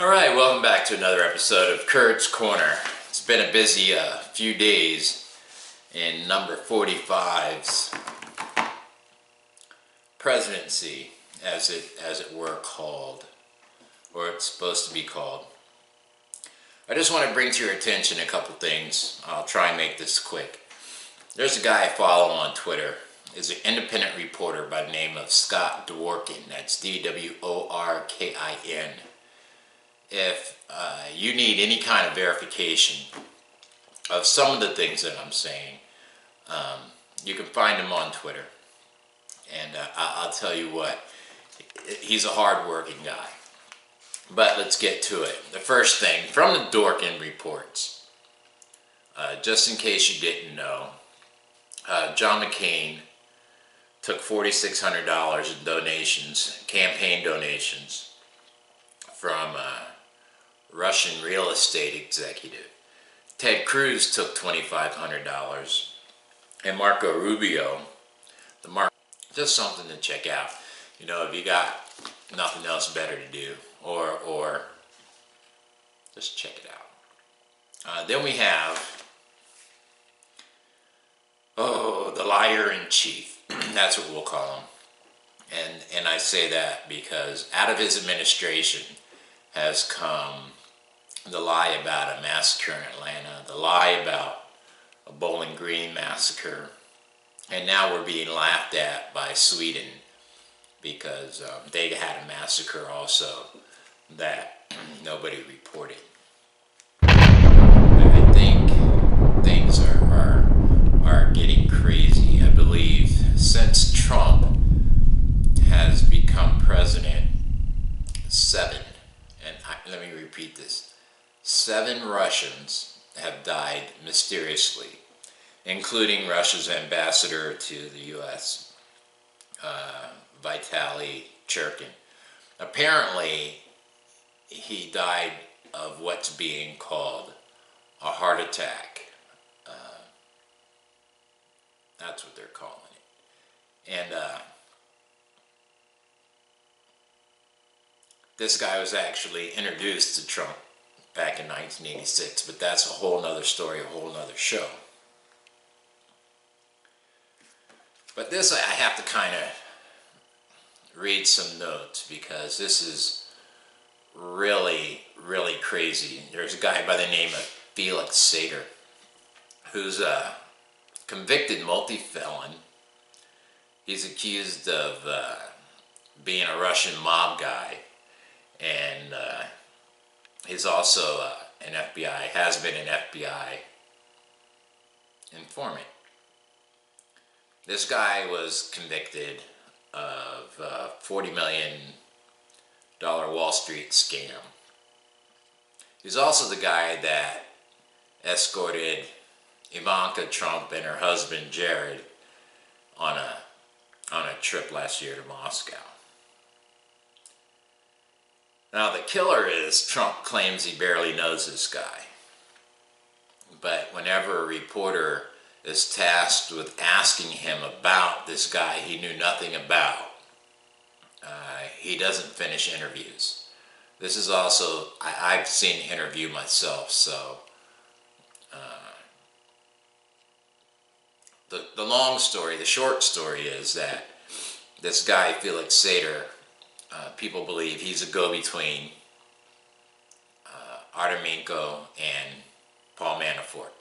Alright, welcome back to another episode of Kurt's Corner. It's been a busy few days in number 45's presidency, as it were called, or it's supposed to be called. I just want to bring to your attention a couple things. I'll try and make this quick. There's a guy I follow on Twitter. He's an independent reporter by the name of Scott Dworkin. That's D-W-O-R-K-I-N. If you need any kind of verification of some of the things that I'm saying, you can find him on Twitter. And I'll tell you what, he's a hard-working guy. But let's get to it. The first thing, from the Dworkin reports, just in case you didn't know, John McCain took $4,600 in donations, campaign donations, from Russian real estate executive. Ted Cruz took $2,500, and Marco Rubio, just something to check out. You know, if you got nothing else better to do, or just check it out. Then we have, the liar-in-chief. That's what we'll call him. And I say that because out of his administration has come the lie about a massacre in Atlanta, the lie about a Bowling Green massacre, and now we're being laughed at by Sweden because they had a massacre also that nobody reported. I think things are getting crazy. I believe since Trump has become president, let me repeat this, 7 Russians have died mysteriously, including Russia's ambassador to the U.S., Vitaly Churkin. Apparently, he died of what's being called a heart attack. That's what they're calling it. And this guy was actually introduced to Trump back in 1986, but that's a whole nother story, a whole nother show. But this, I have to kind of read some notes because this is really, really crazy. There's a guy by the name of Felix Sater, who's a convicted multi-felon. He's accused of being a Russian mob guy, and he's also an FBI, has been an FBI informant. This guy was convicted of a $40 million Wall Street scam. He's also the guy that escorted Ivanka Trump and her husband Jared on a trip last year to Moscow. Now the killer is, Trump claims he barely knows this guy. But whenever a reporter is tasked with asking him about this guy he knew nothing about, he doesn't finish interviews. This is also, I've seen the interview myself, so the long story, the short story is that this guy, Felix Sater, people believe he's a go-between Artemenko and Paul Manafort.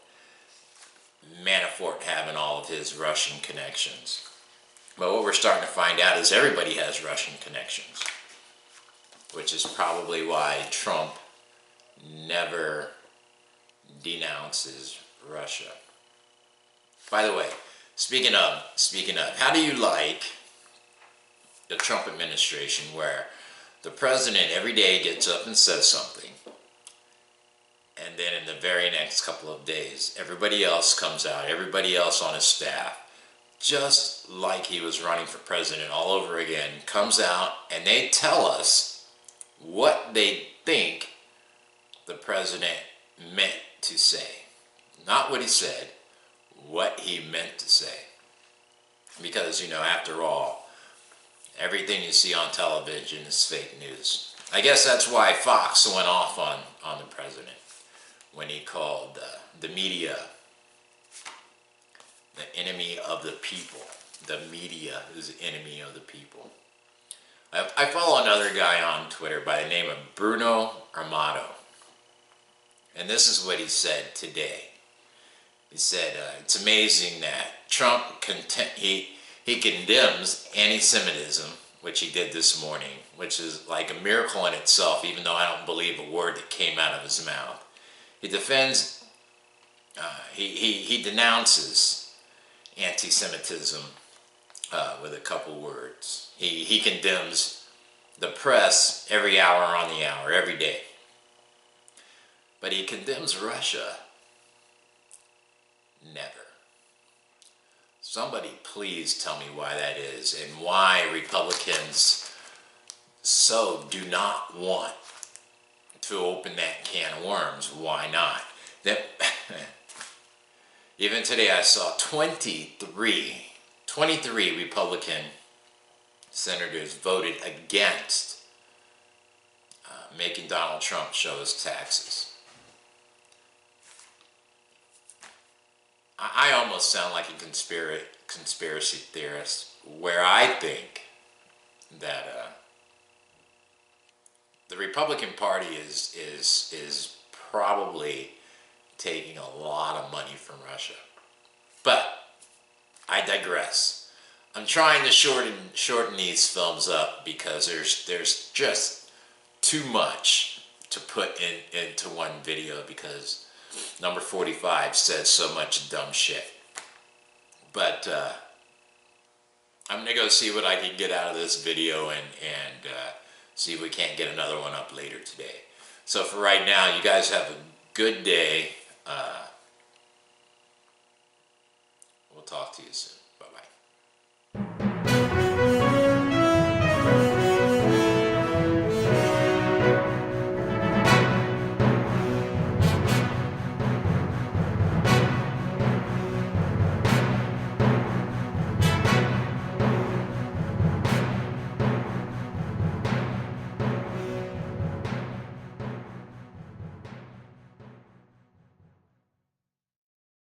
Manafort having all of his Russian connections. But what we're starting to find out is everybody has Russian connections, which is probably why Trump never denounces Russia. By the way, speaking of, how do you like the Trump administration where the president every day gets up and says something, and then in the very next couple of days, everybody else comes out, everybody else on his staff, just like he was running for president all over again, comes out and they tell us what they think the president meant to say. Not what he said, what he meant to say. Because, you know, after all, everything you see on television is fake news. I guess that's why Fox went off on the president when he called the media the enemy of the people. The media is the enemy of the people. I follow another guy on Twitter by the name of Bruno Armato. And this is what he said today. He said, it's amazing that Trump, he condemns anti-Semitism, which he did this morning, which is like a miracle in itself, even though I don't believe a word that came out of his mouth. He defends, he denounces anti-Semitism with a couple words. He condemns the press every hour on the hour, every day. But he condemns Russia. Never. Somebody please tell me why that is, and why Republicans so do not want to open that can of worms. Why not? That even today I saw 23 Republican senators voted against making Donald Trump show his taxes. I almost sound like a conspiracy theorist, where I think that the Republican Party is probably taking a lot of money from Russia. But I digress. I'm trying to shorten these films up because there's just too much to put into one video, because number 45 says so much dumb shit. But I'm gonna go see what I can get out of this video and see if we can't get another one up later today. So for right now, you guys have a good day. We'll talk to you soon. Bye-bye.